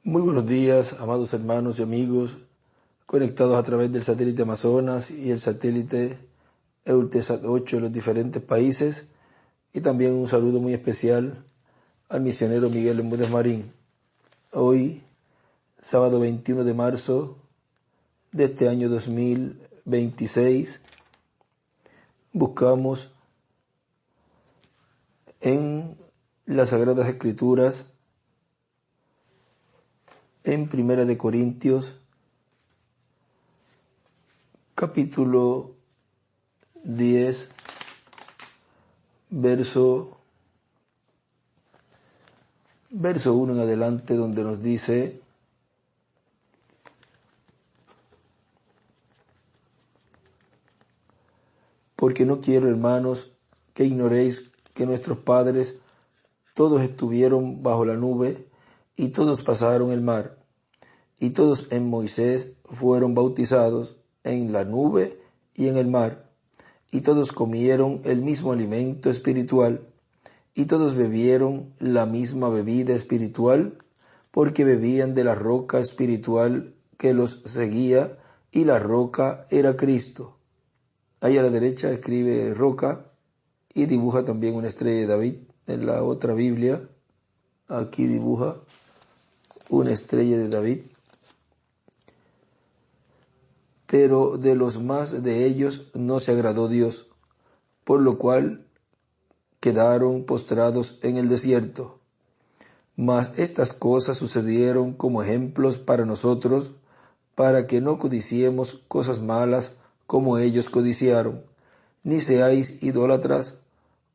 Muy buenos días, amados hermanos y amigos, conectados a través del satélite Amazonas y el satélite Eutelsat 8 en los diferentes países, y también un saludo muy especial al misionero Miguel Bermúdez Marín. Hoy, sábado 21 de marzo de este año 2026, buscamos en las Sagradas Escrituras, en Primera de Corintios, capítulo 10, verso 1 en adelante, donde nos dice: porque no quiero, hermanos, que ignoréis que nuestros padres todos estuvieron bajo la nube, y todos pasaron el mar, y todos en Moisés fueron bautizados en la nube y en el mar, y todos comieron el mismo alimento espiritual, y todos bebieron la misma bebida espiritual, porque bebían de la roca espiritual que los seguía, y la roca era Cristo. Ahí a la derecha escribe roca y dibuja también una estrella de David. En la otra Biblia, aquí dibuja una estrella de David. Pero de los más de ellos no se agradó Dios, por lo cual quedaron postrados en el desierto. Mas estas cosas sucedieron como ejemplos para nosotros, para que no codiciemos cosas malas como ellos codiciaron, ni seáis idólatras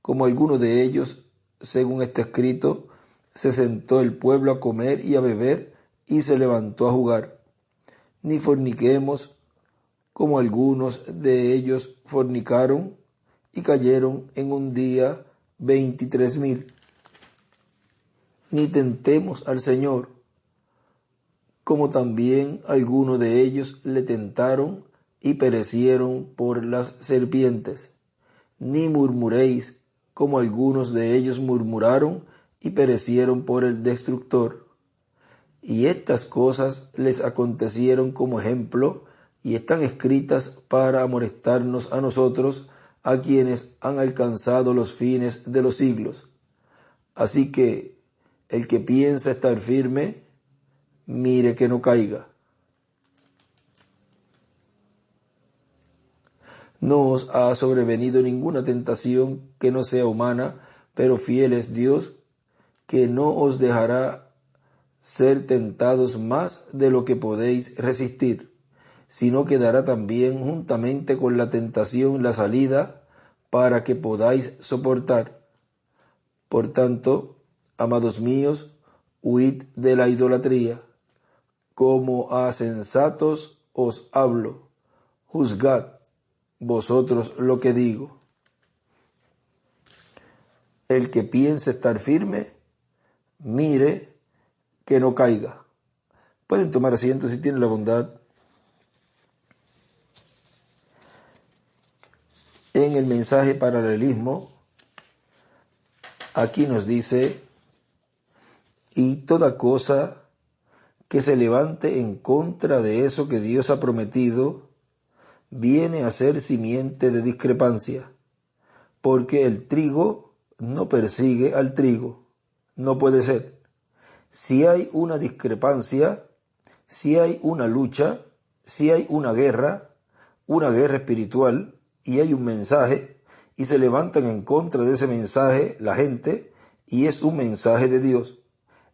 como alguno de ellos. Según está escrito, se sentó el pueblo a comer y a beber, y se levantó a jugar. Ni forniquemos como algunos de ellos fornicaron, y cayeron en un día 23,000. Ni tentemos al Señor, como también algunos de ellos le tentaron y perecieron por las serpientes. Ni murmuréis, como algunos de ellos murmuraron y perecieron por el destructor. Y estas cosas les acontecieron como ejemplo, y están escritas para amonestarnos a nosotros, a quienes han alcanzado los fines de los siglos. Así que el que piensa estar firme, mire que no caiga. No os ha sobrevenido ninguna tentación que no sea humana, pero fiel es Dios, que no os dejará ser tentados más de lo que podéis resistir, sino que dará también juntamente con la tentación la salida, para que podáis soportar. Por tanto, amados míos, huid de la idolatría. Como a sensatos os hablo, juzgad vosotros lo que digo. El que piense estar firme, mire que no caiga. Pueden tomar asiento si tienen la bondad. En el mensaje paralelismo, aquí nos dice: y toda cosa que se levante en contra de eso que Dios ha prometido, viene a ser simiente de discrepancia, porque el trigo no persigue al trigo. No puede ser. Si hay una discrepancia, si hay una lucha, si hay una guerra espiritual, y hay un mensaje, y se levantan en contra de ese mensaje la gente, y es un mensaje de Dios,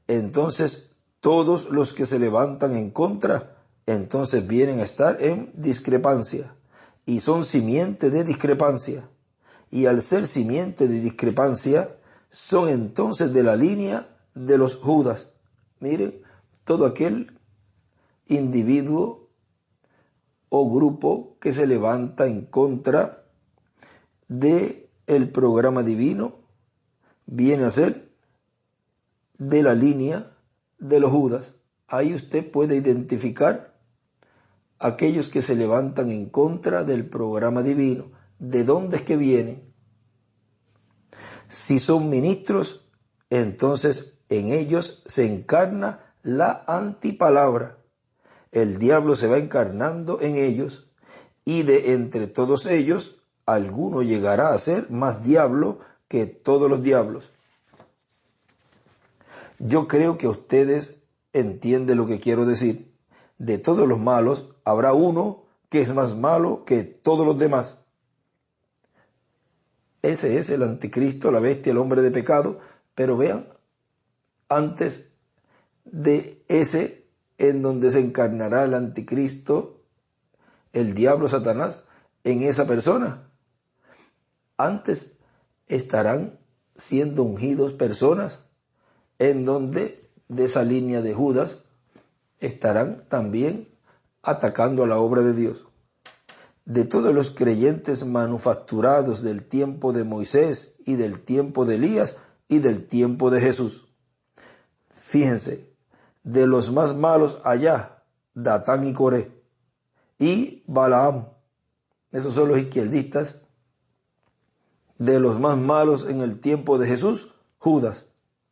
entonces todos los que se levantan en contra, entonces vienen a estar en discrepancia, y son simiente de discrepancia, y al ser simiente de discrepancia, son entonces de la línea de los Judas. Miren, todo aquel individuo o grupo que se levanta en contra de el programa divino, viene a ser de la línea de los Judas. Ahí usted puede identificar aquellos que se levantan en contra del programa divino. ¿De dónde es que vienen? Si son ministros, entonces en ellos se encarna la antipalabra. El diablo se va encarnando en ellos, y de entre todos ellos, alguno llegará a ser más diablo que todos los diablos. Yo creo que ustedes entienden lo que quiero decir. De todos los malos, habrá uno que es más malo que todos los demás. Ese es el anticristo, la bestia, el hombre de pecado. Pero vean, antes de ese en donde se encarnará el anticristo, el diablo, Satanás, en esa persona, antes estarán siendo ungidos personas en donde de esa línea de Judas estarán también atacando a la obra de Dios. De todos los creyentes manufacturados del tiempo de Moisés y del tiempo de Elías y del tiempo de Jesús. Fíjense, de los más malos allá, Datán y Coré y Balaam. Esos son los izquierdistas. De los más malos en el tiempo de Jesús, Judas.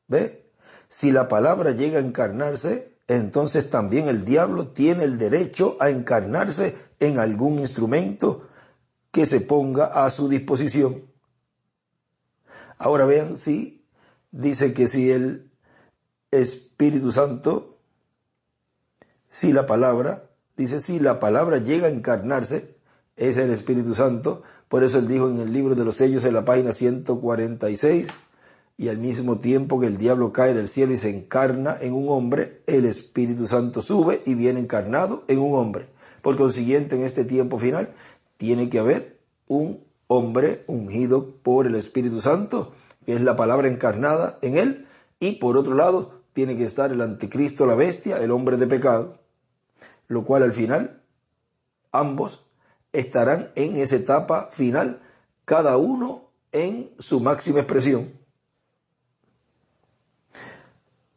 ¿Ve? Si la palabra llega a encarnarse, entonces también el diablo tiene el derecho a encarnarse en algún instrumento que se ponga a su disposición. Ahora vean, sí, dice que si el Espíritu Santo, si la palabra llega a encarnarse, es el Espíritu Santo. Por eso él dijo en el libro de los sellos, en la página 146, y al mismo tiempo que el diablo cae del cielo y se encarna en un hombre, el Espíritu Santo sube y viene encarnado en un hombre. Por consiguiente, en este tiempo final, tiene que haber un hombre ungido por el Espíritu Santo, que es la palabra encarnada en él, y por otro lado, tiene que estar el anticristo, la bestia, el hombre de pecado, lo cual al final, ambos estarán en esa etapa final, cada uno en su máxima expresión.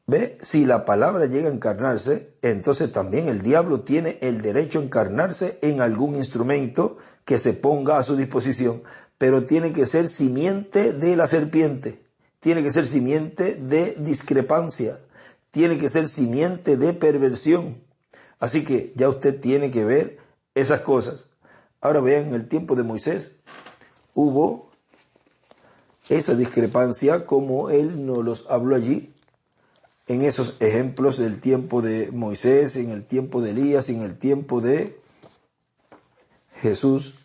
¿Ve? Si la palabra llega a encarnarse, entonces también el diablo tiene el derecho a encarnarse en algún instrumento que se ponga a su disposición, pero tiene que ser simiente de la serpiente, tiene que ser simiente de discrepancia, tiene que ser simiente de perversión. Así que ya usted tiene que ver esas cosas. Ahora vean, en el tiempo de Moisés hubo esa discrepancia como él nos los habló allí, en esos ejemplos del tiempo de Moisés, en el tiempo de Elías, en el tiempo de Jesús.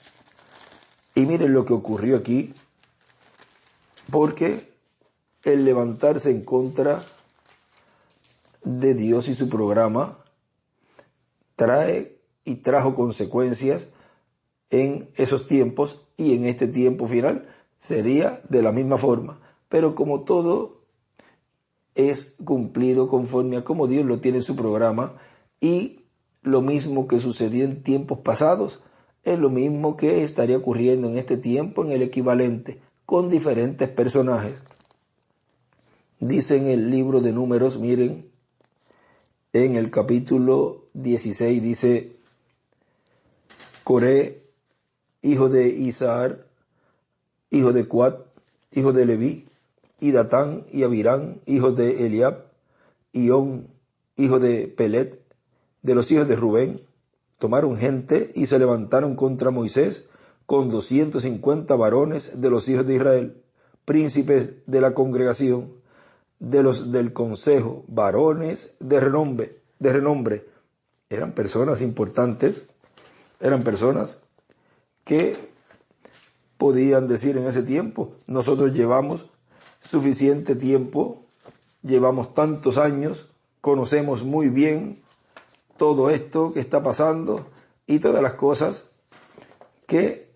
Y miren lo que ocurrió aquí, porque el levantarse en contra de Dios y su programa trae y trajo consecuencias en esos tiempos, y en este tiempo final sería de la misma forma. Pero como todo es cumplido conforme a como Dios lo tiene en su programa, y lo mismo que sucedió en tiempos pasados es lo mismo que estaría ocurriendo en este tiempo en el equivalente, con diferentes personajes. Dice en el libro de Números, miren, en el capítulo 16 dice: Coré, hijo de Isahar, hijo de Coat, hijo de Leví, y Datán y Abirán, hijos de Eliab, y On, hijo de Pelet, de los hijos de Rubén, tomaron gente y se levantaron contra Moisés con 250 varones de los hijos de Israel, príncipes de la congregación, de los del consejo, varones de renombre. Eran personas importantes, eran personas que podían decir en ese tiempo: nosotros llevamos suficiente tiempo, llevamos tantos años, conocemos muy bien todo esto que está pasando y todas las cosas que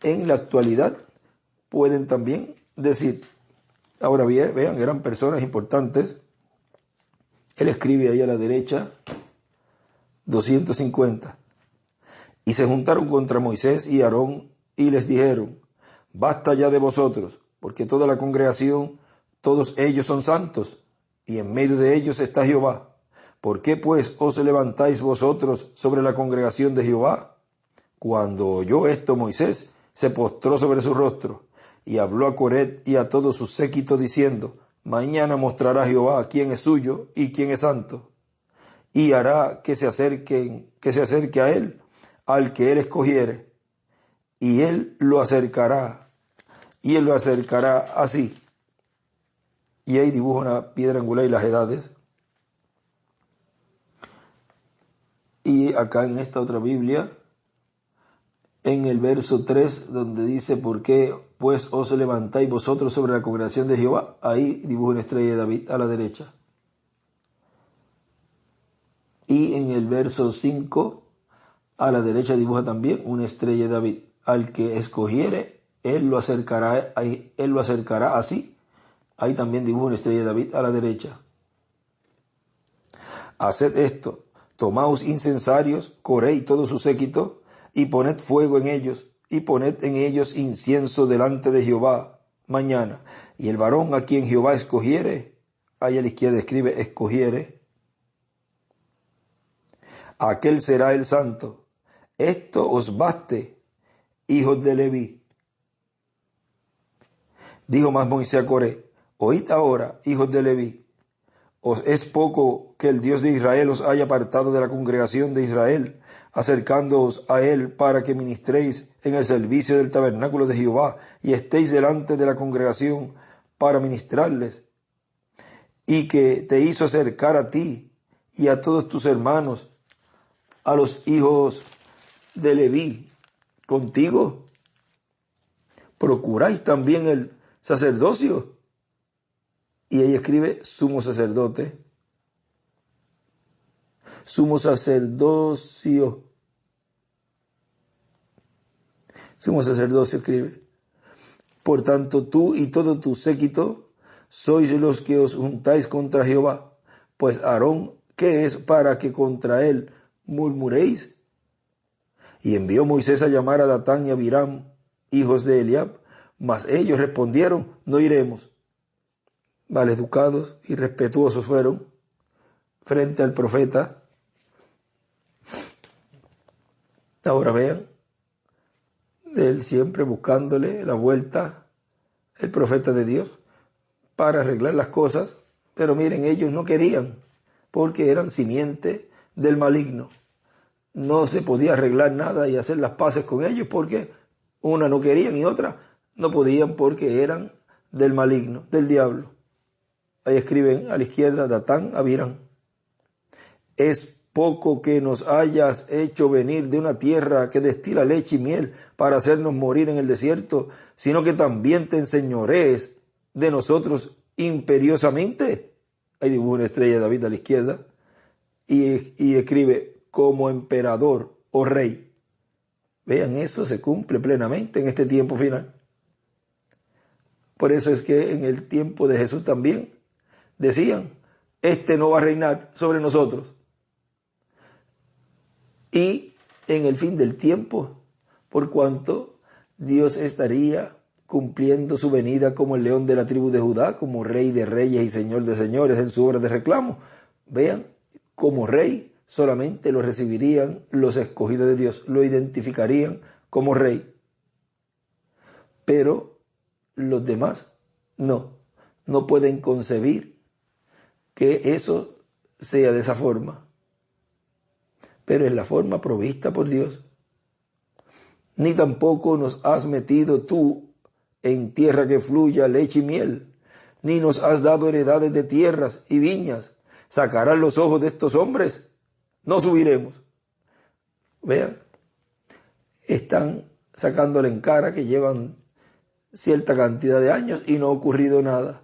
en la actualidad pueden también decir. Ahora bien, vean, eran personas importantes. Él escribe ahí a la derecha, 250. Y se juntaron contra Moisés y Aarón y les dijeron: basta ya de vosotros, porque toda la congregación, todos ellos son santos, y en medio de ellos está Jehová. ¿Por qué pues os levantáis vosotros sobre la congregación de Jehová? Cuando oyó esto Moisés, se postró sobre su rostro, y habló a Coret y a todo su séquito diciendo: mañana mostrará Jehová quién es suyo y quién es santo. y hará que se acerque a él, al que él escogiere, y él lo acercará así. Y ahí dibuja una piedra angular y las edades. Y acá en esta otra Biblia, en el verso 3, donde dice, ¿por qué pues os levantáis vosotros sobre la congregación de Jehová? Ahí dibuja una estrella de David a la derecha. Y en el verso 5, a la derecha dibuja también una estrella de David. Al que escogiere, él lo acercará así. Ahí también dibuja una estrella de David a la derecha. Haced esto, tomaos incensarios, Coré y todo su séquito, y poned fuego en ellos, y poned en ellos incienso delante de Jehová mañana. Y el varón a quien Jehová escogiere, ahí a la izquierda escribe escogiere, aquel será el santo. Esto os baste, hijos de Leví. Dijo más Moisés a Coré, oíd ahora, hijos de Leví, ¿os es poco que el Dios de Israel os haya apartado de la congregación de Israel, acercándoos a él para que ministréis en el servicio del tabernáculo de Jehová y estéis delante de la congregación para ministrarles? Y que te hizo acercar a ti y a todos tus hermanos, a los hijos de Leví, contigo. ¿Procuráis también el sacerdocio? Y ahí escribe sumo sacerdote. Sumo sacerdocio. Sumo sacerdocio escribe. Por tanto, tú y todo tu séquito sois los que os juntáis contra Jehová. Pues Aarón, ¿qué es para que contra él murmuréis? Y envió Moisés a llamar a Datán y a Abiram, hijos de Eliab, mas ellos respondieron, no iremos. Maleducados y respetuosos fueron frente al profeta. Ahora vean, él siempre buscándole la vuelta, el profeta de Dios, para arreglar las cosas, pero miren, ellos no querían, porque eran simiente del maligno. No se podía arreglar nada y hacer las paces con ellos, porque una no querían y otra no podían porque eran del maligno, del diablo. Ahí escriben a la izquierda Datán, Abiram. Es poco que nos hayas hecho venir de una tierra que destila leche y miel para hacernos morir en el desierto, sino que también te enseñorees de nosotros imperiosamente. Ahí dibuja una estrella de David a la izquierda y escribe como emperador o rey. Vean, eso se cumple plenamente en este tiempo final. Por eso es que en el tiempo de Jesús también decían, este no va a reinar sobre nosotros. Y en el fin del tiempo, por cuanto Dios estaría cumpliendo su venida como el león de la tribu de Judá, como rey de reyes y señor de señores en su obra de reclamo. Vean, como rey solamente lo recibirían los escogidos de Dios, lo identificarían como rey. Pero los demás no pueden concebir que eso sea de esa forma. Pero es la forma provista por Dios. Ni tampoco nos has metido tú en tierra que fluya leche y miel, ni nos has dado heredades de tierras y viñas. ¿Sacarán los ojos de estos hombres? No subiremos. Vean, están sacándole en cara que llevan cierta cantidad de años y no ha ocurrido nada.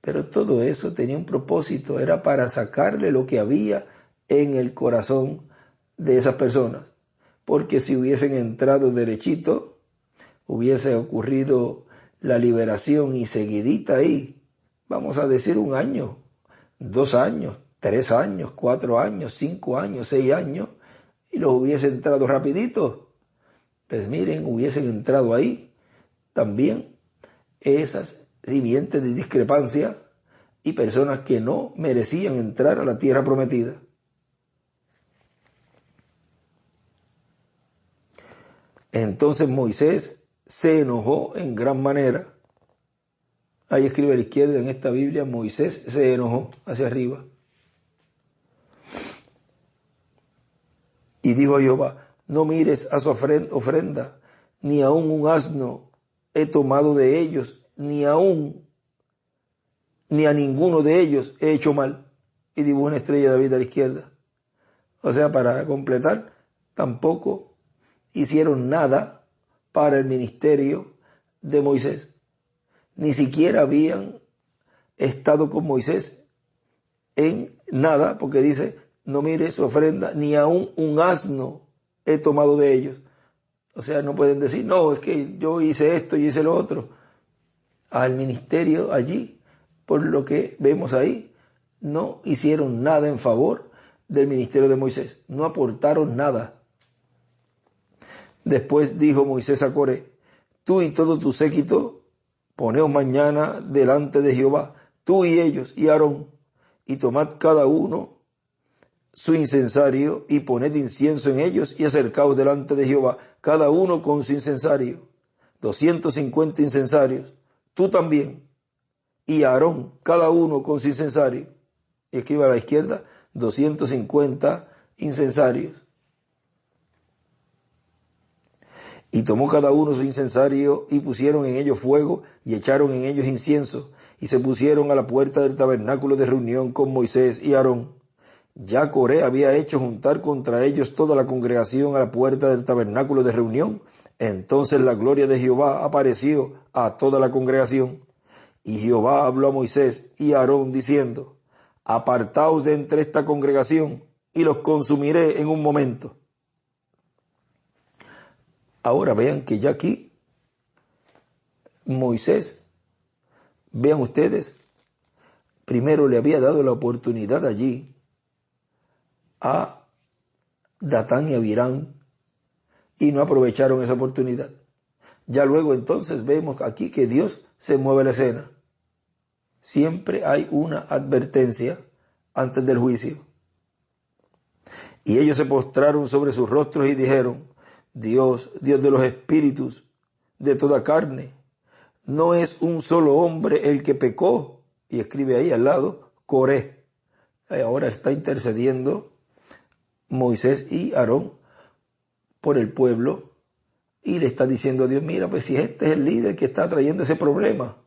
Pero todo eso tenía un propósito, era para sacarle lo que había en el corazón de esas personas. Porque si hubiesen entrado derechito, hubiese ocurrido la liberación y seguidita ahí, vamos a decir 1 año, 2 años, 3 años, 4 años, 5 años, 6 años, y los hubiese entrado rapidito. Pues miren, hubiesen entrado ahí también esas simientes de discrepancia y personas que no merecían entrar a la tierra prometida. Entonces Moisés se enojó en gran manera. Ahí escribe a la izquierda en esta Biblia, Moisés se enojó hacia arriba. Y dijo a Jehová, no mires a su ofrenda, ni aun un asno he tomado de ellos, ni a ninguno de ellos he hecho mal. Y dibujó una estrella de David a la izquierda. O sea, para completar, tampoco hicieron nada para el ministerio de Moisés. Ni siquiera habían estado con Moisés en nada, porque dice, no mire su ofrenda, ni aun un asno he tomado de ellos. O sea, no pueden decir, no, es que yo hice esto y hice lo otro. Al ministerio allí, por lo que vemos ahí, no hicieron nada en favor del ministerio de Moisés. No aportaron nada. Después dijo Moisés a Coré, tú y todo tu séquito, poneos mañana delante de Jehová, tú y ellos y Aarón, y tomad cada uno su incensario y poned incienso en ellos y acercaos delante de Jehová, cada uno con su incensario, 250 incensarios, tú también, y Aarón, cada uno con su incensario. Y escriba a la izquierda, 250 incensarios. Y tomó cada uno su incensario y pusieron en ellos fuego y echaron en ellos incienso y se pusieron a la puerta del tabernáculo de reunión con Moisés y Aarón. Ya Coré había hecho juntar contra ellos toda la congregación a la puerta del tabernáculo de reunión. Entonces la gloria de Jehová apareció a toda la congregación. Y Jehová habló a Moisés y a Aarón diciendo, apartaos de entre esta congregación y los consumiré en un momento. Ahora vean que ya aquí Moisés, vean ustedes, primero le había dado la oportunidad allí a Datán y Abirán y no aprovecharon esa oportunidad. Ya luego entonces vemos aquí que Dios se mueve a la escena. Siempre hay una advertencia antes del juicio. Y ellos se postraron sobre sus rostros y dijeron, Dios, Dios de los espíritus, de toda carne, no es un solo hombre el que pecó. Y escribe ahí al lado, Coré. Ahora está intercediendo Moisés y Aarón por el pueblo y le está diciendo a Dios, mira, pues si este es el líder que está trayendo ese problema,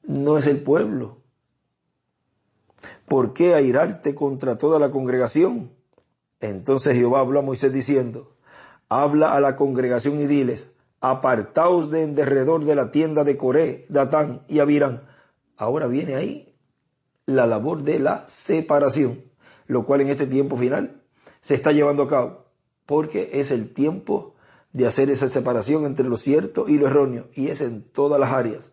no es el pueblo. ¿Por qué airarte contra toda la congregación? Entonces Jehová habló a Moisés diciendo, habla a la congregación y diles, apartaos de en derredor de la tienda de Coré, Datán y Abirán. Ahora viene ahí la labor de la separación, lo cual en este tiempo final se está llevando a cabo, porque es el tiempo de hacer esa separación entre lo cierto y lo erróneo, y es en todas las áreas.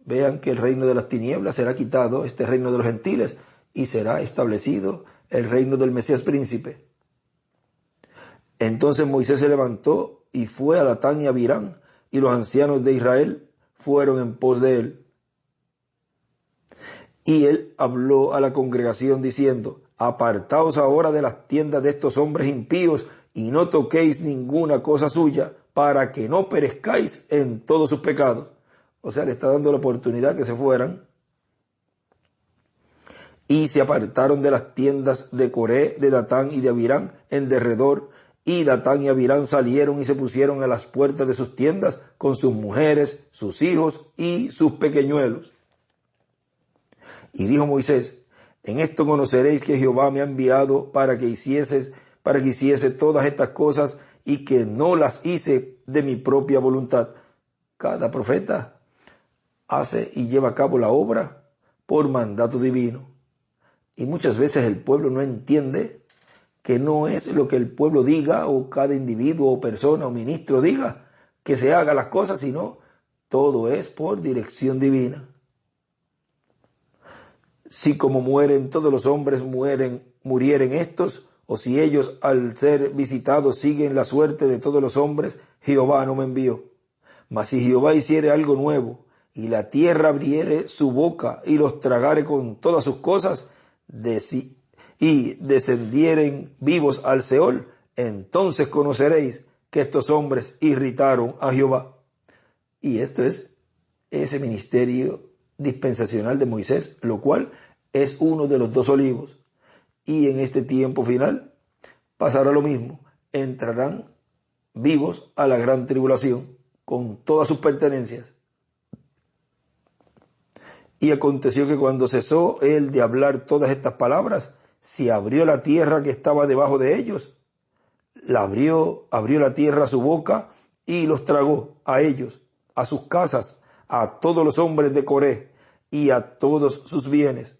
Vean que el reino de las tinieblas será quitado, este reino de los gentiles, y será establecido el reino del Mesías príncipe. Entonces Moisés se levantó y fue a Datán y Abirán, y los ancianos de Israel fueron en pos de él. Y él habló a la congregación diciendo, apartaos ahora de las tiendas de estos hombres impíos y no toquéis ninguna cosa suya para que no perezcáis en todos sus pecados. O sea, le está dando la oportunidad que se fueran. Y se apartaron de las tiendas de Coré, de Datán y de Abirán en derredor. Y Datán y Abirán salieron y se pusieron a las puertas de sus tiendas con sus mujeres, sus hijos y sus pequeñuelos. Y dijo Moisés, en esto conoceréis que Jehová me ha enviado para que hiciese todas estas cosas y que no las hice de mi propia voluntad. Cada profeta hace y lleva a cabo la obra por mandato divino. Y muchas veces el pueblo no entiende que no es lo que el pueblo diga o cada individuo o persona o ministro diga que se haga las cosas, sino todo es por dirección divina. Si como mueren todos los hombres murieren estos, o si ellos al ser visitados siguen la suerte de todos los hombres, Jehová no me envió. Mas si Jehová hiciere algo nuevo, y la tierra abriere su boca y los tragare con todas sus cosas, y descendieren vivos al Seol, entonces conoceréis que estos hombres irritaron a Jehová. Y esto es ese ministerio dispensacional de Moisés, lo cual es uno de los 2 olivos. Y en este tiempo final, pasará lo mismo. Entrarán vivos a la gran tribulación, con todas sus pertenencias. Y aconteció que cuando cesó él de hablar todas estas palabras, se abrió la tierra que estaba debajo de ellos. Abrió la tierra su boca y los tragó a ellos, a sus casas, a todos los hombres de Coré y a todos sus bienes.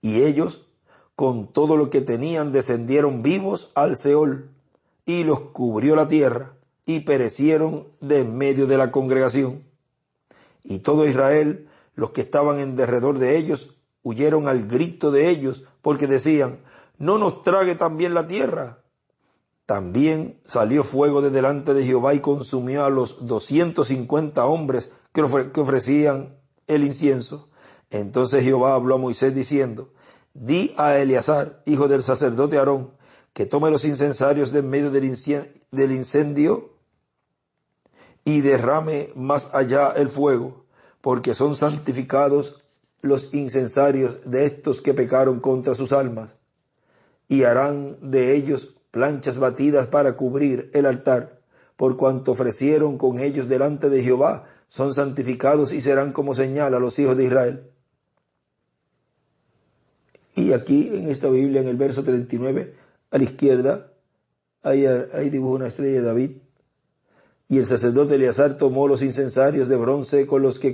Y ellos, con todo lo que tenían, descendieron vivos al Seol, y los cubrió la tierra, y perecieron de en medio de la congregación. Y todo Israel, los que estaban en derredor de ellos, huyeron al grito de ellos, porque decían: no nos trague también la tierra. También salió fuego de delante de Jehová y consumió a los 250 hombres que ofrecían el incienso. Entonces Jehová habló a Moisés diciendo: di a Eleazar, hijo del sacerdote Aarón, que tome los incensarios de en medio del incendio y derrame más allá el fuego, porque son santificados los incensarios de estos que pecaron contra sus almas, y harán de ellos planchas batidas para cubrir el altar, por cuanto ofrecieron con ellos delante de Jehová, son santificados y serán como señal a los hijos de Israel. Y aquí en esta Biblia, en el verso 39, a la izquierda, ahí dibuja una estrella de David. Y el sacerdote Eleazar tomó los incensarios de bronce con los que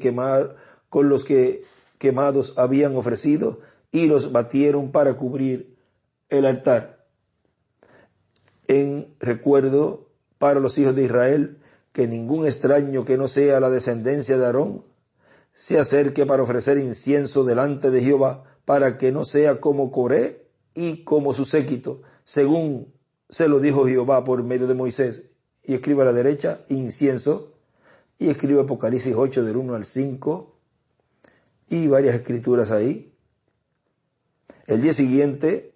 quemados habían ofrecido, y los batieron para cubrir el altar, en recuerdo para los hijos de Israel, que ningún extraño que no sea la descendencia de Aarón se acerque para ofrecer incienso delante de Jehová, para que no sea como Coré y como su séquito, según se lo dijo Jehová por medio de Moisés. Y escribe a la derecha incienso, y escribe Apocalipsis 8 del 1 al 5, y varias escrituras ahí. El día siguiente,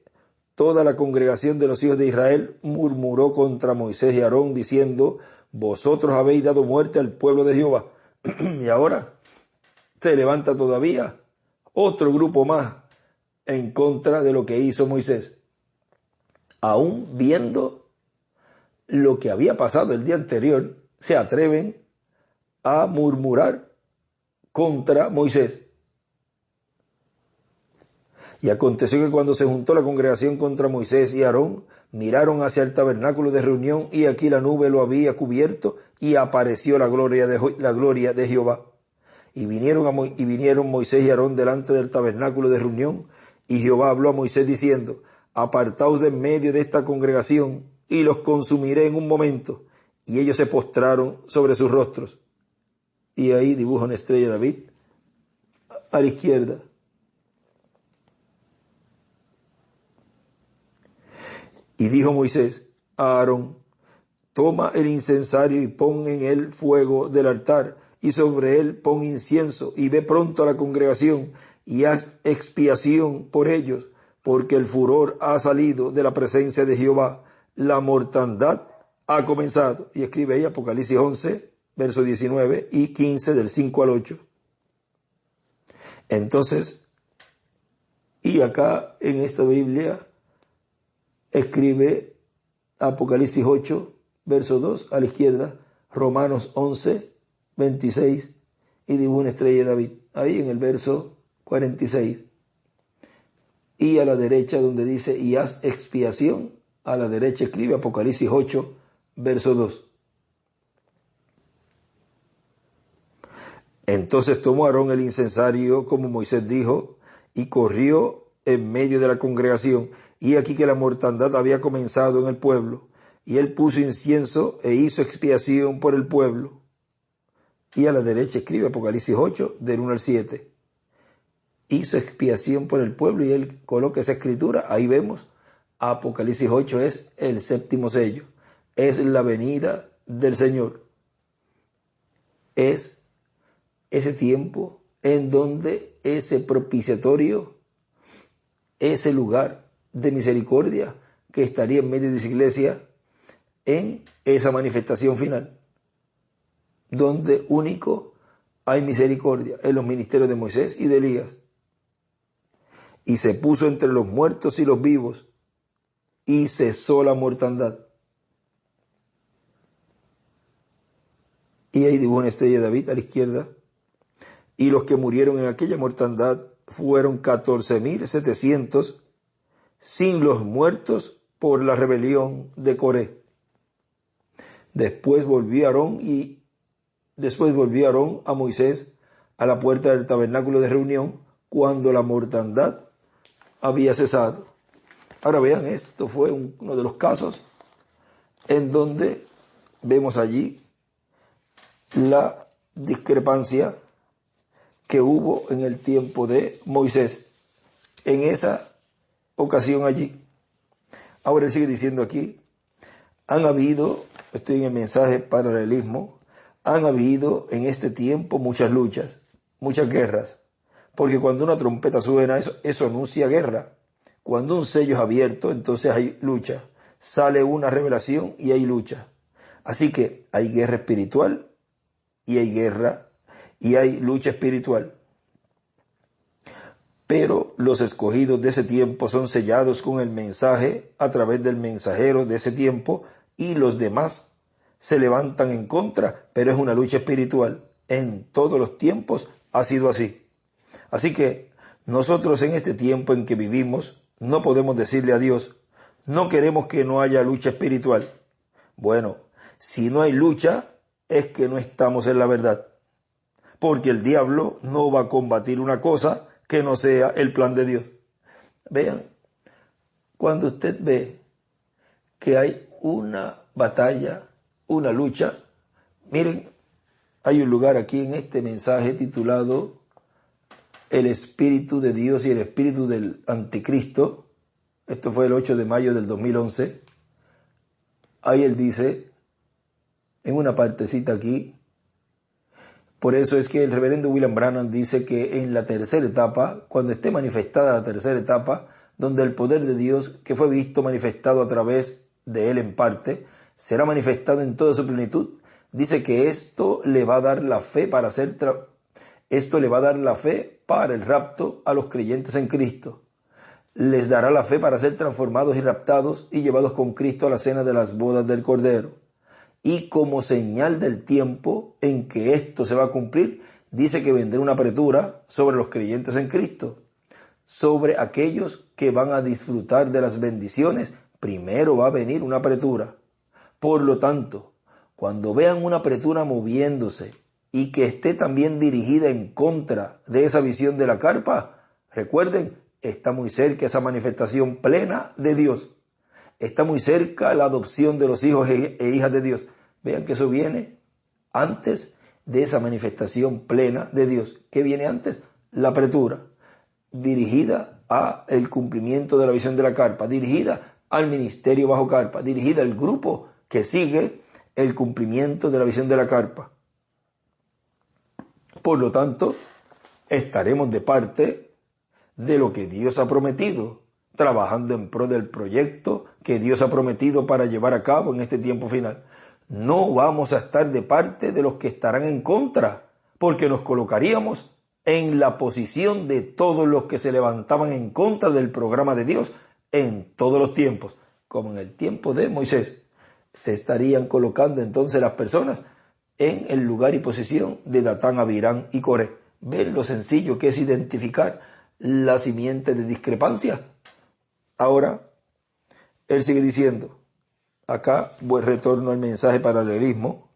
toda la congregación de los hijos de Israel murmuró contra Moisés y Aarón, diciendo: vosotros habéis dado muerte al pueblo de Jehová. Y ahora se levanta todavía otro grupo más en contra de lo que hizo Moisés, aún viendo lo que había pasado el día anterior. Se atreven a murmurar contra Moisés. Y aconteció que cuando se juntó la congregación contra Moisés y Aarón, miraron hacia el tabernáculo de reunión, y aquí la nube lo había cubierto, y apareció la gloria de Jehová. Y vinieron Moisés y Aarón delante del tabernáculo de reunión, y Jehová habló a Moisés diciendo: apartaos de en medio de esta congregación, y los consumiré en un momento. Y ellos se postraron sobre sus rostros. Y ahí dibuja una estrella de David a la izquierda. Y dijo Moisés a Aarón: toma el incensario y pon en él fuego del altar, y sobre él pon incienso, y ve pronto a la congregación, y haz expiación por ellos, porque el furor ha salido de la presencia de Jehová, la mortandad ha comenzado. Y escribe ahí Apocalipsis 11, verso 19 y 15 del 5 al 8. Entonces, y acá en esta Biblia, escribe Apocalipsis 8, verso 2 a la izquierda, Romanos 11, 26, y dibuja una estrella de David, ahí en el verso 46. Y a la derecha donde dice: y haz expiación, a la derecha escribe Apocalipsis 8, verso 2. Entonces tomó Aarón el incensario, como Moisés dijo, y corrió en medio de la congregación. Y aquí que la mortandad había comenzado en el pueblo, y él puso incienso e hizo expiación por el pueblo. Y a la derecha escribe Apocalipsis 8, del 1 al 7. Hizo expiación por el pueblo, y él coloca esa escritura. Ahí vemos, Apocalipsis 8 es el séptimo sello. Es la venida del Señor. Es ese tiempo en donde ese propiciatorio, ese lugar de misericordia que estaría en medio de su iglesia, en esa manifestación final, donde único hay misericordia, en los ministerios de Moisés y de Elías. Y se puso entre los muertos y los vivos, y cesó la mortandad. Y ahí dibujó una estrella de David a la izquierda. Y los que murieron en aquella mortandad fueron 14.700, sin los muertos por la rebelión de Coré. Después volvió Aarón a Moisés a la puerta del tabernáculo de reunión cuando la mortandad había cesado. Ahora vean, esto fue uno de los casos en donde vemos allí la discrepancia que hubo en el tiempo de Moisés, en esa ocasión allí. Ahora él sigue diciendo aquí, han habido, estoy en el mensaje paralelismo, han habido en este tiempo muchas luchas, muchas guerras, porque cuando una trompeta suena, eso anuncia guerra. Cuando un sello es abierto, entonces hay lucha. Sale una revelación y hay lucha. Así que hay guerra espiritual y hay guerra y hay lucha espiritual. Pero los escogidos de ese tiempo son sellados con el mensaje a través del mensajero de ese tiempo, y los demás se levantan en contra, pero es una lucha espiritual. En todos los tiempos ha sido así. Así que nosotros en este tiempo en que vivimos no podemos decirle a Dios, no queremos que no haya lucha espiritual. Bueno, si no hay lucha es que no estamos en la verdad, porque el diablo no va a combatir una cosa que no sea el plan de Dios. Vean, cuando usted ve que hay una batalla, una lucha, miren, hay un lugar aquí en este mensaje titulado El Espíritu de Dios y el Espíritu del Anticristo. Esto fue el 8 de mayo del 2011. Ahí él dice, en una partecita aquí, por eso es que el reverendo William Branham dice que en la tercera etapa, cuando esté manifestada la tercera etapa, donde el poder de Dios, que fue visto manifestado a través de él en parte, será manifestado en toda su plenitud, dice que esto le va a dar la fe para el rapto a los creyentes en Cristo. Les dará la fe para ser transformados y raptados y llevados con Cristo a la cena de las bodas del Cordero. Y como señal del tiempo en que esto se va a cumplir, dice que vendrá una apretura sobre los creyentes en Cristo, sobre aquellos que van a disfrutar de las bendiciones. Primero va a venir una apretura. Por lo tanto, cuando vean una apretura moviéndose y que esté también dirigida en contra de esa visión de la carpa, recuerden, está muy cerca esa manifestación plena de Dios. Está muy cerca la adopción de los hijos e hijas de Dios. Vean que eso viene antes de esa manifestación plena de Dios. ¿Qué viene antes? La apretura, dirigida a el cumplimiento de la visión de la carpa, dirigida al ministerio bajo carpa, dirigida al grupo que sigue el cumplimiento de la visión de la carpa. Por lo tanto, estaremos de parte de lo que Dios ha prometido, trabajando en pro del proyecto que Dios ha prometido para llevar a cabo en este tiempo final. No vamos a estar de parte de los que estarán en contra, porque nos colocaríamos en la posición de todos los que se levantaban en contra del programa de Dios en todos los tiempos, como en el tiempo de Moisés. Se estarían colocando entonces las personas en el lugar y posición de Datán, Abirán y Coré. ¿Ven lo sencillo que es identificar la simiente de discrepancia? Ahora, él sigue diciendo, acá buen retorno al mensaje paralelismo.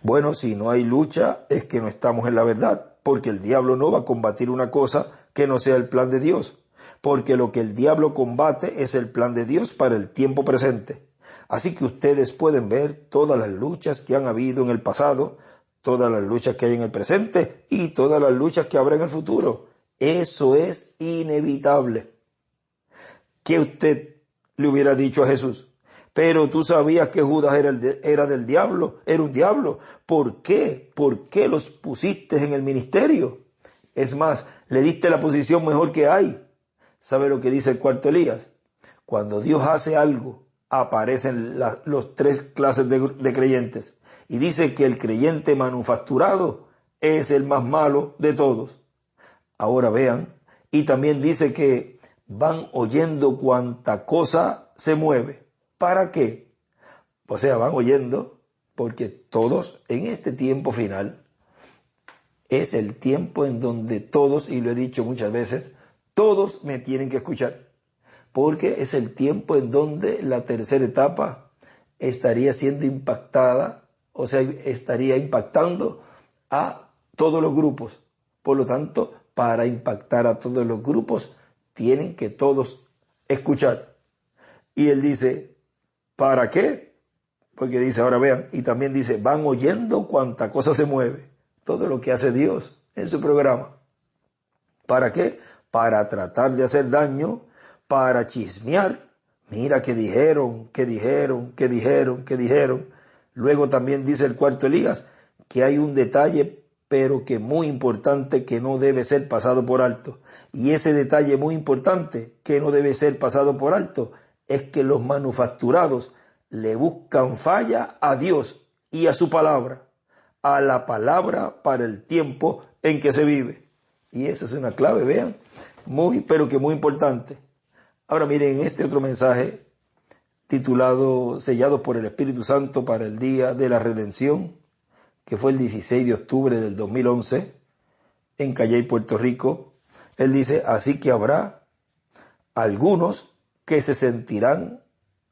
Bueno, si no hay lucha es que no estamos en la verdad, porque el diablo no va a combatir una cosa que no sea el plan de Dios, porque lo que el diablo combate es el plan de Dios para el tiempo presente. Así que ustedes pueden ver todas las luchas que han habido en el pasado, todas las luchas que hay en el presente y todas las luchas que habrá en el futuro. Eso es inevitable. ¿Qué usted le hubiera dicho a Jesús? Pero tú sabías que Judas era del diablo, era un diablo. ¿Por qué? ¿Por qué los pusiste en el ministerio? Es más, le diste la posición mejor que hay. ¿Sabe lo que dice el cuarto Elías? Cuando Dios hace algo, aparecen los tres clases de creyentes. Y dice que el creyente manufacturado es el más malo de todos. Ahora vean, y también dice que van oyendo cuanta cosa se mueve. ¿Para qué? O sea, van oyendo porque todos en este tiempo final es el tiempo en donde todos, y lo he dicho muchas veces, todos me tienen que escuchar, porque es el tiempo en donde la tercera etapa estaría siendo impactada, o sea, estaría impactando a todos los grupos. Por lo tanto, para impactar a todos los grupos, tienen que todos escuchar. Y él dice, ¿para qué? Porque dice, ahora vean, y también dice, van oyendo cuánta cosa se mueve. Todo lo que hace Dios en su programa. ¿Para qué? Para tratar de hacer daño, para chismear. Mira qué dijeron, qué dijeron, qué dijeron, qué dijeron. Luego también dice el cuarto Elías que hay un detalle, pero que muy importante, que no debe ser pasado por alto. Y ese detalle muy importante, que no debe ser pasado por alto, es que los manufacturados le buscan falla a Dios y a su palabra, a la palabra para el tiempo en que se vive. Y esa es una clave, vean, pero que muy importante. Ahora miren este otro mensaje titulado Sellados por el Espíritu Santo para el Día de la Redención, que fue el 16 de octubre del 2011 en Calley, Puerto Rico. Él dice, así que habrá algunos que se sentirán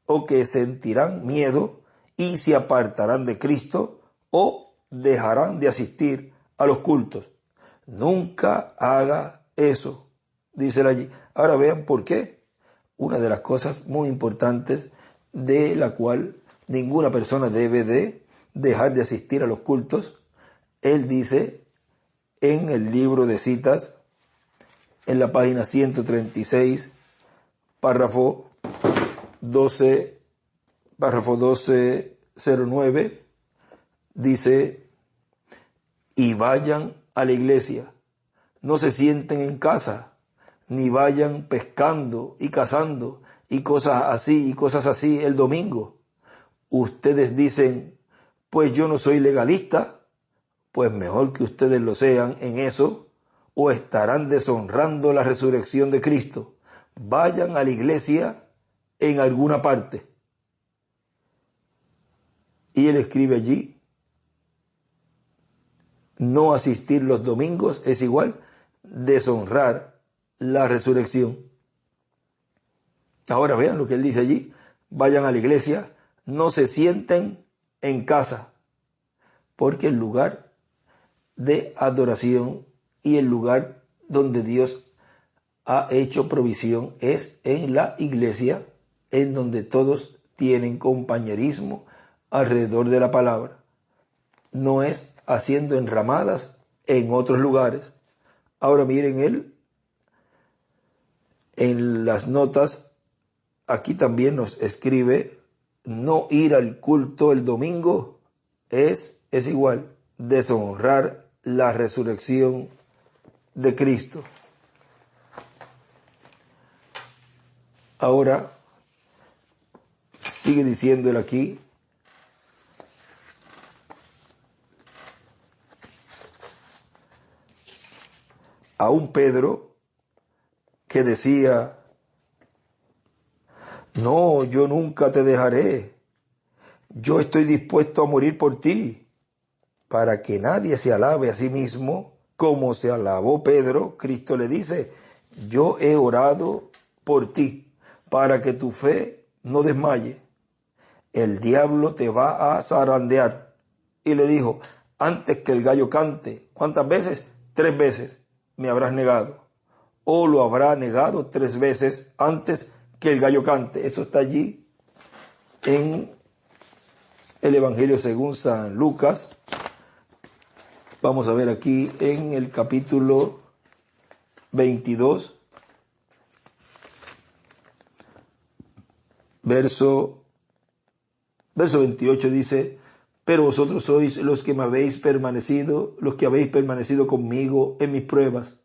o que sentirán miedo y se apartarán de Cristo o dejarán de asistir a los cultos. Nunca haga eso, dice él allí. Ahora vean por qué. Una de las cosas muy importantes de la cual ninguna persona debe de dejar de asistir a los cultos, él dice en el libro de citas, en la página 136, párrafo 1209, dice, y vayan a la iglesia, no se sienten en casa, ni vayan pescando y cazando y cosas así el domingo. Ustedes dicen, pues yo no soy legalista, pues mejor que ustedes lo sean en eso, o estarán deshonrando la resurrección de Cristo. Vayan a la iglesia en alguna parte. Y él escribe allí, no asistir los domingos es igual deshonrar la resurrección. Ahora vean lo que él dice allí, vayan a la iglesia, no se sienten en casa, porque el lugar de adoración y el lugar donde Dios ha hecho provisión es en la iglesia, en donde todos tienen compañerismo alrededor de la palabra. No es haciendo enramadas en otros lugares. Ahora miren él, en las notas, aquí también nos escribe, no ir al culto el domingo es igual deshonrar la resurrección de Cristo. Ahora, sigue diciéndole aquí, a un Pedro que decía, no, yo nunca te dejaré, yo estoy dispuesto a morir por ti, para que nadie se alabe a sí mismo, como se alabó Pedro. Cristo le dice, yo he orado por ti, para que tu fe no desmaye. El diablo te va a zarandear. Y le dijo, antes que el gallo cante, ¿cuántas veces? 3 veces me habrás negado. O lo habrá negado 3 veces antes que el gallo cante. Eso está allí en el Evangelio según San Lucas. Vamos a ver aquí en el capítulo 22, verso 28 dice, pero vosotros sois los que me habéis permanecido, los que habéis permanecido conmigo en mis pruebas.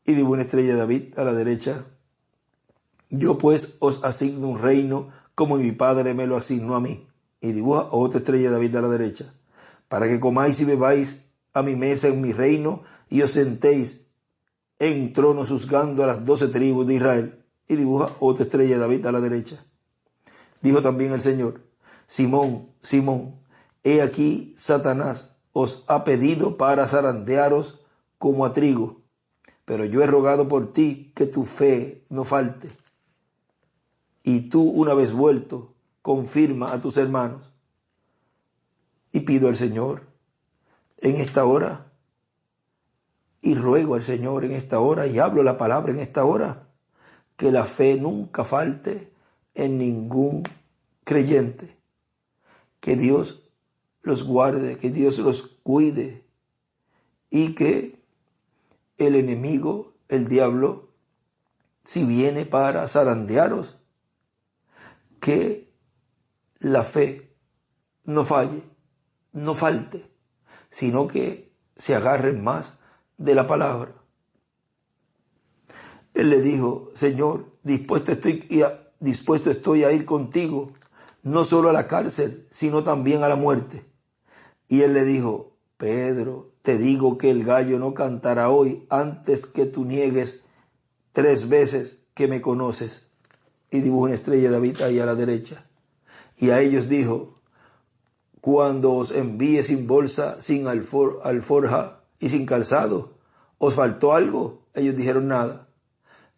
Y digo una estrella de David a la derecha. Yo pues os asigno un reino como mi padre me lo asignó a mí. Y dibuja otra estrella de David a la derecha. Para que comáis y bebáis a mi mesa en mi reino y os sentéis en trono juzgando a las 12 tribus de Israel. Y dibuja otra estrella de David a la derecha. Dijo también el Señor: Simón, Simón, he aquí Satanás os ha pedido para zarandearos como a trigo, pero yo he rogado por ti que tu fe no falte. Y tú, una vez vuelto, confirma a tus hermanos. Y pido al Señor en esta hora, y ruego al Señor en esta hora, y hablo la palabra en esta hora, que la fe nunca falte en ningún creyente. Que Dios los guarde, que Dios los cuide, y que el enemigo, el diablo, si viene para zarandearos, que la fe no falle, no falte, sino que se agarren más de la palabra. Él le dijo: Señor, dispuesto estoy a ir contigo, no solo a la cárcel, sino también a la muerte. Y él le dijo: Pedro, te digo que el gallo no cantará hoy antes que tú niegues 3 veces que me conoces. Y dibujó una estrella de David ahí a la derecha. Y a ellos dijo: cuando os envíe sin bolsa, sin alforja y sin calzado, ¿os faltó algo? Ellos dijeron: nada.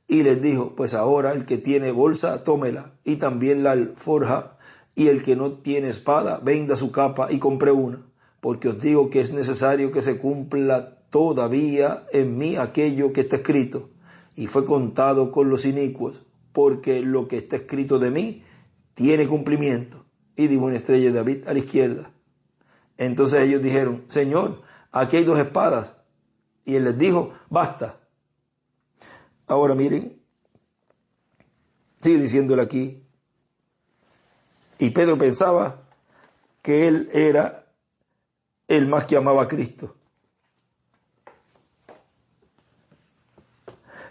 Y les dijo: pues ahora el que tiene bolsa, tómela, y también la alforja, y el que no tiene espada, venda su capa y compre una, porque os digo que es necesario que se cumpla todavía en mí aquello que está escrito. Y fue contado con los inicuos, porque lo que está escrito de mí tiene cumplimiento. Y dijo una estrella de David a la izquierda. Entonces ellos dijeron: Señor, aquí hay 2 espadas. Y él les dijo: basta. Ahora miren, sigue diciéndole aquí. Y Pedro pensaba que él era el más que amaba a Cristo,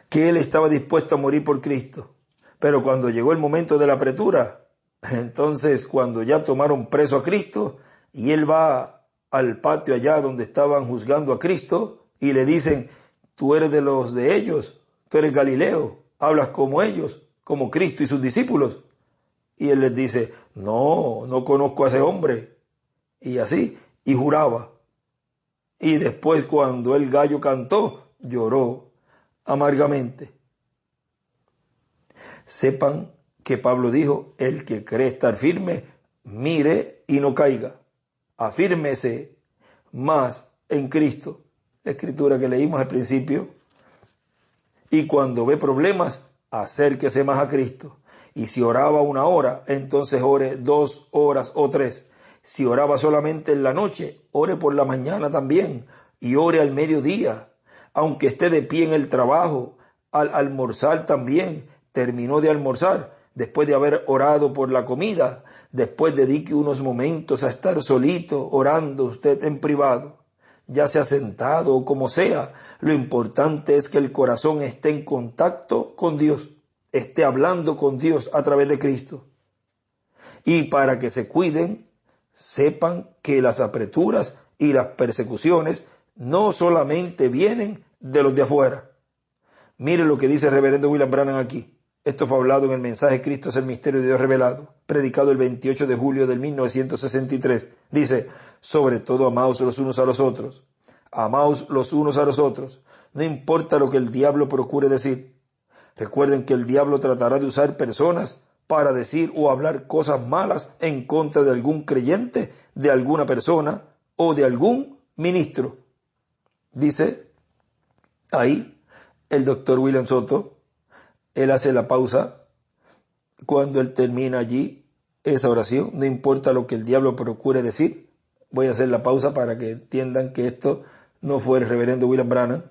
que él estaba dispuesto a morir por Cristo. Pero cuando llegó el momento de la apretura, entonces cuando ya tomaron preso a Cristo, y él va al patio allá donde estaban juzgando a Cristo, y le dicen: tú eres de los de ellos, tú eres Galileo, hablas como ellos, como Cristo y sus discípulos. Y él les dice: no conozco a ese hombre. Y así, y juraba. Y después, cuando el gallo cantó, lloró amargamente. Sepan que Pablo dijo: el que cree estar firme, mire y no caiga. Afírmese más en Cristo. La escritura que leímos al principio. Y cuando ve problemas, acérquese más a Cristo. Y si oraba 1 hora, entonces ore 2 horas o 3. Si oraba solamente en la noche, ore por la mañana también. Y ore al mediodía. Aunque esté de pie en el trabajo, al almorzar también. Terminó de almorzar, después de haber orado por la comida, después dedique unos momentos a estar solito, orando usted en privado. Ya sea sentado o como sea, lo importante es que el corazón esté en contacto con Dios, esté hablando con Dios a través de Cristo. Y para que se cuiden, sepan que las apreturas y las persecuciones no solamente vienen de los de afuera. Mire lo que dice el reverendo William Branham aquí. Esto fue hablado en el mensaje Cristo es el misterio de Dios revelado, predicado el 28 de julio del 1963. Dice: sobre todo amaos los unos a los otros. Amaos los unos a los otros. No importa lo que el diablo procure decir. Recuerden que el diablo tratará de usar personas para decir o hablar cosas malas en contra de algún creyente, de alguna persona o de algún ministro. Dice ahí el doctor William Soto. Él hace la pausa cuando él termina allí esa oración. No importa lo que el diablo procure decir. Voy a hacer la pausa para que entiendan que esto no fue el reverendo William Branham.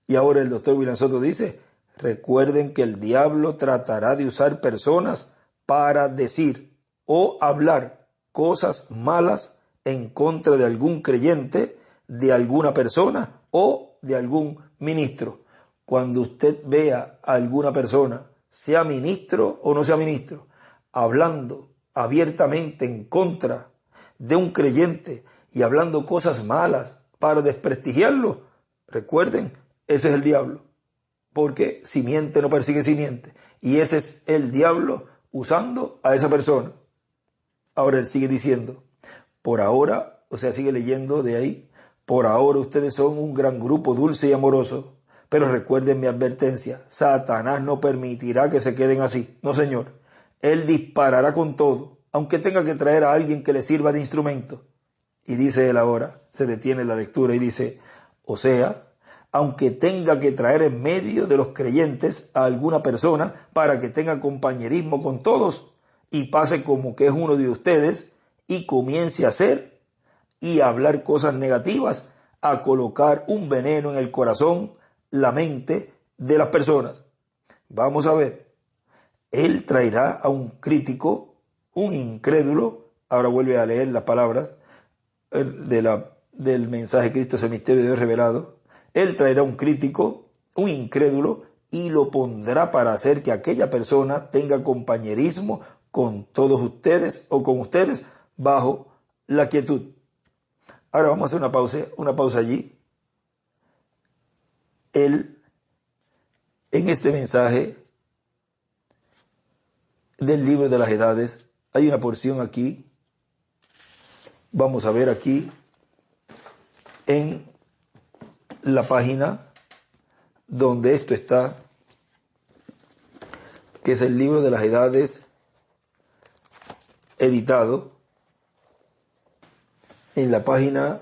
Y ahora el doctor William Soto dice: recuerden que el diablo tratará de usar personas para decir o hablar cosas malas en contra de algún creyente, de alguna persona o de algún ministro. Cuando usted vea a alguna persona, sea ministro o no sea ministro, hablando abiertamente en contra de un creyente y hablando cosas malas para desprestigiarlo, recuerden, ese es el diablo. porque simiente no persigue simiente. Y ese es el diablo usando a esa persona. Ahora él sigue diciendo, por ahora, o sea, sigue leyendo de ahí, por ahora ustedes son un gran grupo dulce y amoroso, pero recuerden mi advertencia, Satanás no permitirá que se queden así. No, señor, él disparará con todo, aunque tenga que traer a alguien que le sirva de instrumento. Y dice él ahora, se detiene la lectura y dice, o sea, aunque tenga que traer en medio de los creyentes a alguna persona para que tenga compañerismo con todos y pase como que es uno de ustedes y comience a hacer y a hablar cosas negativas, a colocar un veneno en el corazón, la mente de las personas. Vamos a ver, él traerá a un crítico, un incrédulo, ahora vuelve a leer las palabras del mensaje Cristo es el misterio de Dios revelado. Él traerá un crítico, un incrédulo, y lo pondrá para hacer que aquella persona tenga compañerismo con todos ustedes o con ustedes bajo la quietud. Ahora vamos a hacer una pausa allí. Él, en este mensaje del libro de las edades, hay una porción aquí. Vamos a ver aquí en la página donde esto está, que es el libro de las edades editado, en la página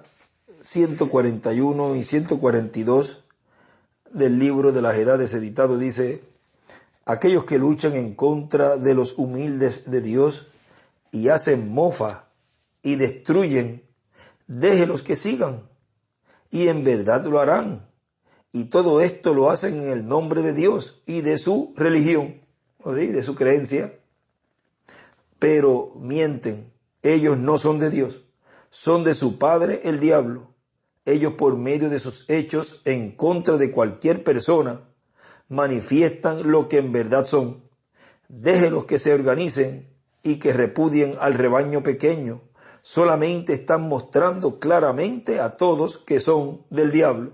141 y 142 del libro de las edades editado, dice, aquellos que luchan en contra de los humildes de Dios y hacen mofa y destruyen, déjelos que sigan, y en verdad lo harán. Y todo esto lo hacen en el nombre de Dios y de su religión, ¿sí? De su creencia. Pero mienten, ellos no son de Dios, son de su padre el diablo. Ellos por medio de sus hechos en contra de cualquier persona manifiestan lo que en verdad son. Déjenlos que se organicen y que repudien al rebaño pequeño. Solamente están mostrando claramente a todos que son del diablo.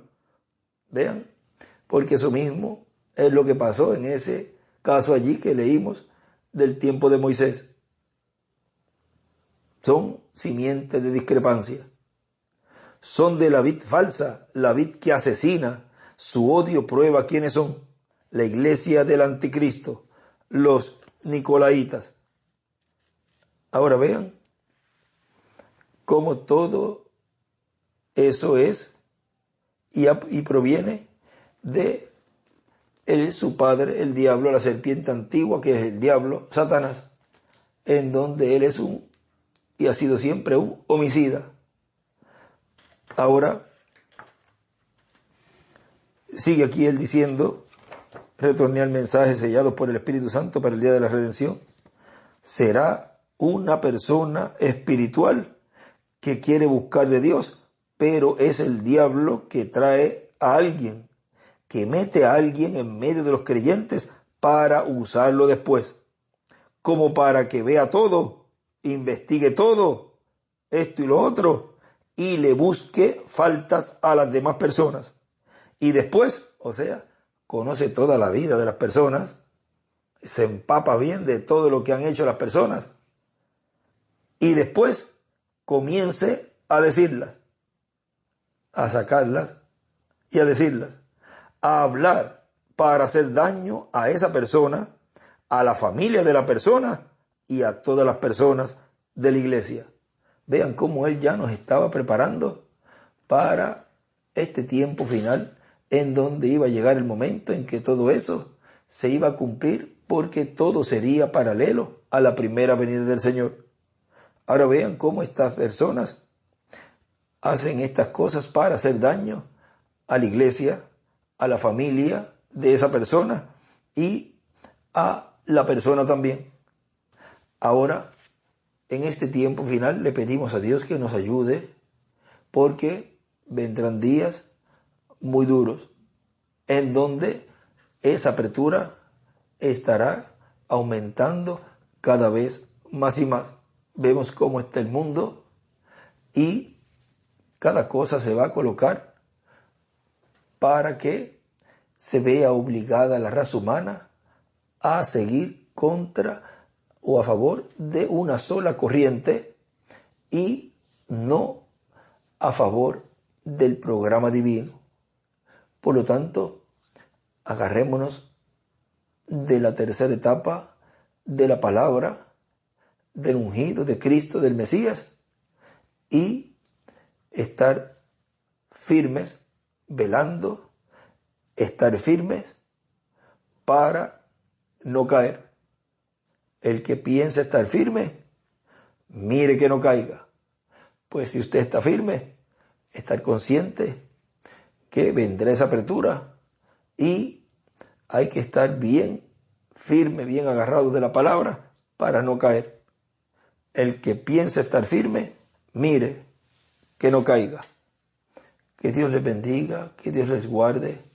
Vean, porque eso mismo es lo que pasó en ese caso allí que leímos del tiempo de Moisés. Son simientes de discrepancia. Son de la vid falsa, la vid que asesina. Su odio prueba quiénes son. La iglesia del anticristo, los nicolaitas. Ahora vean cómo todo eso es y proviene de su padre, el diablo, la serpiente antigua, que es el diablo, Satanás, en donde él es y ha sido siempre un homicida. Ahora, sigue aquí él diciendo, retorné al mensaje sellado por el Espíritu Santo para el día de la redención. Será una persona espiritual que quiere buscar de Dios, pero es el diablo que trae a alguien, que mete a alguien en medio de los creyentes para usarlo después, como para que vea todo, investigue todo, esto y lo otro, y le busque faltas a las demás personas. Y después, o sea, conoce toda la vida de las personas, se empapa bien de todo lo que han hecho las personas, y después comience a decirlas, a sacarlas y a decirlas, a hablar para hacer daño a esa persona, a la familia de la persona y a todas las personas de la iglesia. Vean cómo él ya nos estaba preparando para este tiempo final en donde iba a llegar el momento en que todo eso se iba a cumplir, porque todo sería paralelo a la primera venida del Señor. Ahora vean cómo estas personas hacen estas cosas para hacer daño a la iglesia, a la familia de esa persona y a la persona también. Ahora, en este tiempo final, le pedimos a Dios que nos ayude, porque vendrán días muy duros en donde esa apertura estará aumentando cada vez más y más. Vemos cómo está el mundo y cada cosa se va a colocar para que se vea obligada la raza humana a seguir contra o a favor de una sola corriente y no a favor del programa divino. Por lo tanto, agarrémonos de la tercera etapa de la palabra, del ungido de Cristo, del Mesías, y estar firmes, velando, estar firmes para no caer. El que piensa estar firme, mire que no caiga. Pues si usted está firme, estar consciente que vendrá esa apertura y hay que estar bien firme, bien agarrado de la palabra para no caer. El que piensa estar firme, mire que no caiga. Que Dios les bendiga, que Dios les guarde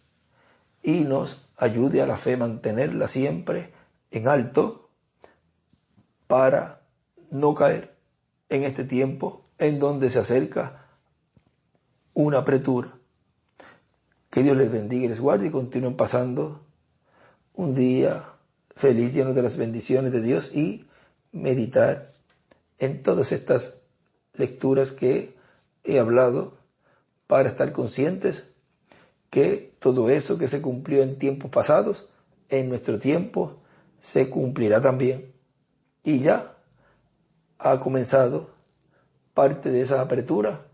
y nos ayude a la fe mantenerla siempre en alto para no caer en este tiempo en donde se acerca una apertura. Que Dios les bendiga y les guarde y continúen pasando un día feliz, lleno de las bendiciones de Dios, y meditar en todas estas lecturas que he hablado para estar conscientes que todo eso que se cumplió en tiempos pasados, en nuestro tiempo se cumplirá también. Y ya ha comenzado parte de esa apertura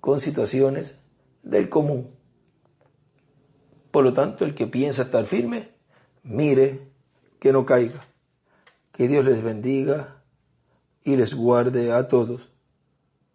con situaciones del común. Por lo tanto, el que piensa estar firme, mire que no caiga. Que Dios les bendiga y les guarde a todos.